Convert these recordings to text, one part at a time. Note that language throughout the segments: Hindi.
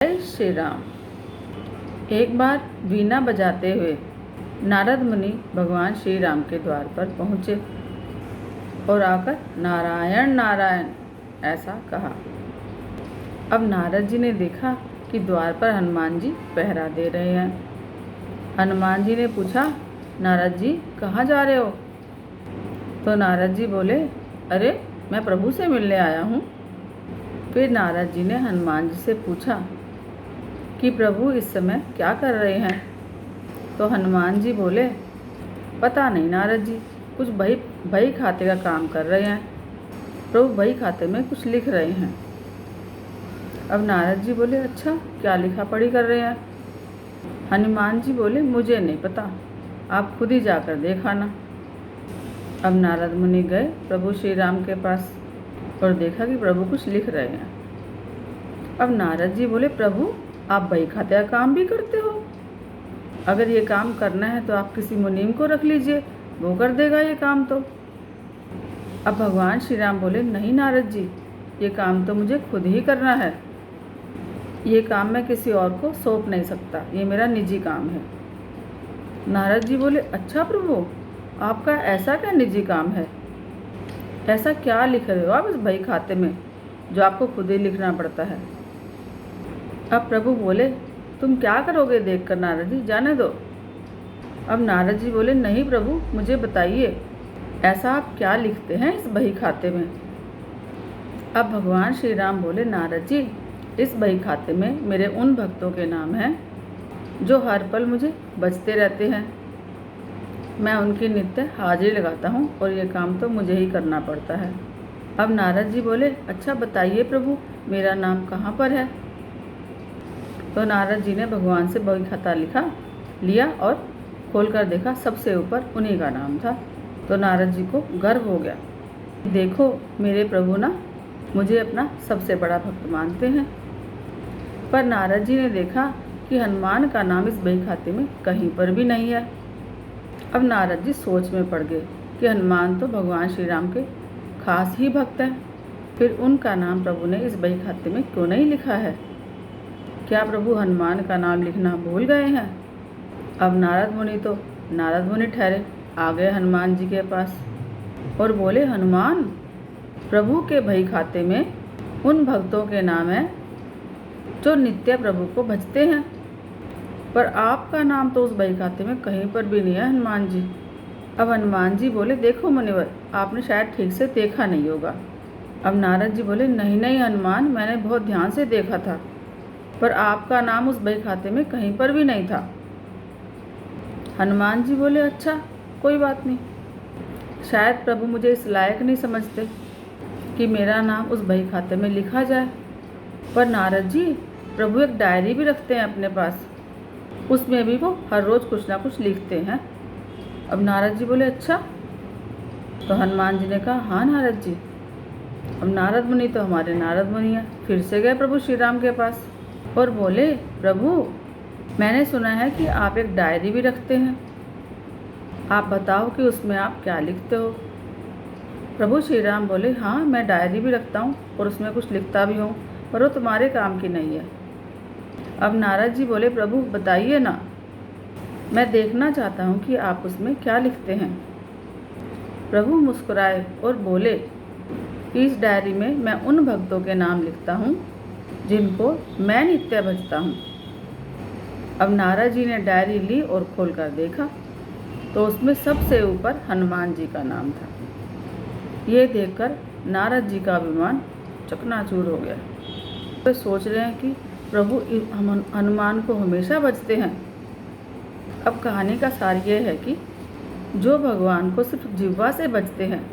जय श्री राम। एक बार वीणा बजाते हुए नारद मुनि भगवान श्री राम के द्वार पर पहुँचे और आकर नारायण नारायण ऐसा कहा। अब नारद जी ने देखा कि द्वार पर हनुमान जी पहरा दे रहे हैं। हनुमान जी ने पूछा, नारद जी कहाँ जा रहे हो? तो नारद जी बोले, अरे मैं प्रभु से मिलने आया हूँ। फिर नारद जी ने हनुमान जी से पूछा कि प्रभु इस समय क्या कर रहे हैं? तो हनुमान जी बोले, पता नहीं नारद जी, कुछ बही खाते का काम कर रहे हैं। प्रभु बही खाते में कुछ लिख रहे हैं। अब नारद जी बोले, अच्छा क्या लिखा पढ़ी कर रहे हैं? हनुमान जी बोले, मुझे नहीं पता, आप खुद ही जाकर देखाना। अब नारद मुनि गए प्रभु श्री राम के पास और देखा कि प्रभु कुछ लिख रहे हैं। अब नारद जी बोले, प्रभु आप बही खाते का काम भी करते हो? अगर ये काम करना है तो आप किसी मुनीम को रख लीजिए, वो कर देगा ये काम तो। अब भगवान श्री राम बोले, नहीं नारद जी, ये काम तो मुझे खुद ही करना है। ये काम मैं किसी और को सौंप नहीं सकता, ये मेरा निजी काम है। नारद जी बोले, अच्छा प्रभु, आपका ऐसा क्या निजी काम है? ऐसा क्या लिख रहे हो आप इस बही खाते में जो आपको खुद ही लिखना पड़ता है? अब प्रभु बोले, तुम क्या करोगे देखकर नारद जी, जाने दो। अब नारद जी बोले, नहीं प्रभु, मुझे बताइए ऐसा आप क्या लिखते हैं इस बही खाते में? अब भगवान श्री राम बोले, नारद जी, इस बही खाते में मेरे उन भक्तों के नाम हैं जो हर पल मुझे बचते रहते हैं। मैं उनकी नित्य हाजिरी लगाता हूँ और ये काम तो मुझे ही करना पड़ता है। अब नारद जी बोले, अच्छा बताइए प्रभु, मेरा नाम कहाँ पर है? तो नारद जी ने भगवान से बही खाता लिया और खोलकर देखा, सबसे ऊपर उन्हीं का नाम था। तो नारद जी को गर्व हो गया, देखो मेरे प्रभु ना मुझे अपना सबसे बड़ा भक्त मानते हैं। पर नारद जी ने देखा कि हनुमान का नाम इस बही खाते में कहीं पर भी नहीं है। अब नारद जी सोच में पड़ गए कि हनुमान तो भगवान श्री राम के खास ही भक्त हैं, फिर उनका नाम प्रभु ने इस बही खाते में क्यों नहीं लिखा है? क्या प्रभु हनुमान का नाम लिखना भूल गए हैं? अब नारद मुनि ठहरे, आ गए हनुमान जी के पास और बोले, हनुमान, प्रभु के बही खाते में उन भक्तों के नाम हैं जो नित्य प्रभु को भजते हैं, पर आपका नाम तो उस बही खाते में कहीं पर भी नहीं है हनुमान जी। अब हनुमान जी बोले, देखो मुनिवर, आपने शायद ठीक से देखा नहीं होगा। अब नारद जी बोले, नहीं हनुमान, मैंने बहुत ध्यान से देखा था, पर आपका नाम उस बही खाते में कहीं पर भी नहीं था। हनुमान जी बोले, अच्छा कोई बात नहीं, शायद प्रभु मुझे इस लायक नहीं समझते कि मेरा नाम उस बही खाते में लिखा जाए। पर नारद जी, प्रभु एक डायरी भी रखते हैं अपने पास, उसमें भी वो हर रोज़ कुछ ना कुछ लिखते हैं। अब नारद जी बोले, अच्छा? तो हनुमान जी ने कहा, हाँ नारद जी। अब नारद मुनि तो हमारे नारद मुनि हैं, फिर से गए प्रभु श्री राम के पास और बोले, प्रभु मैंने सुना है कि आप एक डायरी भी रखते हैं, आप बताओ कि उसमें आप क्या लिखते हो? प्रभु श्री राम बोले, हाँ मैं डायरी भी रखता हूँ और उसमें कुछ लिखता भी हूँ, पर वो तुम्हारे काम की नहीं है। अब नारद जी बोले, प्रभु बताइए ना, मैं देखना चाहता हूँ कि आप उसमें क्या लिखते हैं। प्रभु मुस्कुराए और बोले कि इस डायरी में मैं उन भक्तों के नाम लिखता हूँ जिनको मैं नित्य भजता हूँ। अब नारद जी ने डायरी ली और खोलकर देखा तो उसमें सबसे ऊपर हनुमान जी का नाम था। ये देखकर नारद जी का अभिमान चकनाचूर हो गया। तो सोच रहे हैं कि प्रभु हनुमान को हमेशा भजते हैं। अब कहानी का सार ये है कि जो भगवान को सिर्फ जिह्वा से भजते हैं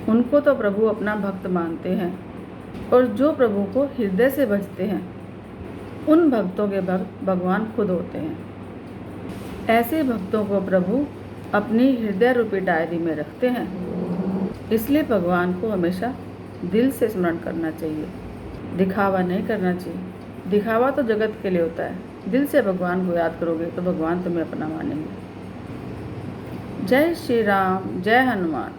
उनको तो प्रभु अपना भक्त मानते हैं, और जो प्रभु को हृदय से भजते हैं उन भक्तों के भक्त भगवान खुद होते हैं। ऐसे भक्तों को प्रभु अपनी हृदय रूपी डायरी में रखते हैं। इसलिए भगवान को हमेशा दिल से स्मरण करना चाहिए, दिखावा नहीं करना चाहिए। दिखावा तो जगत के लिए होता है, दिल से भगवान को याद करोगे तो भगवान तुम्हें अपना मानेंगे। जय श्री राम, जय हनुमान।